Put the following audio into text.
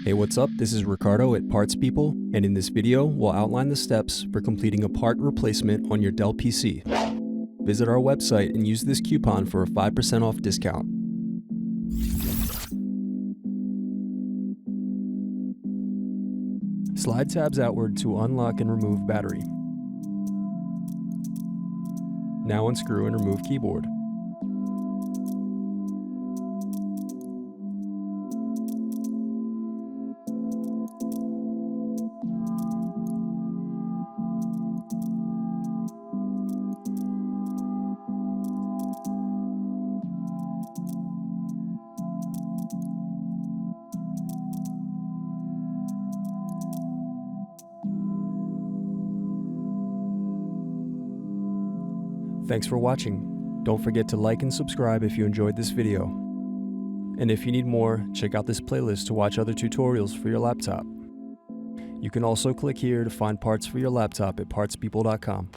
Hey, what's up? This is Ricardo at Parts People, and in this video, we'll outline the steps for completing a part replacement on your Dell PC. Visit our website and use this coupon for a 5% off discount. Slide tabs outward to unlock and remove battery. Now unscrew and remove keyboard. Thanks for watching. Don't forget to like and subscribe if you enjoyed this video. And if you need more, check out this playlist to watch other tutorials for your laptop. You can also click here to find parts for your laptop at partspeople.com.